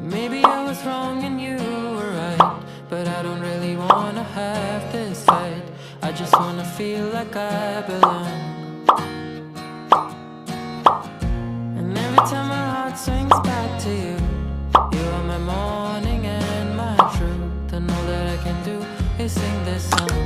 Maybe I was wrong and you were right, but I don't really wanna have this fight. I just wanna feel like I belong. And every time my heart swings back to you, you are my morning and my truth. And all that I can do is sing this song.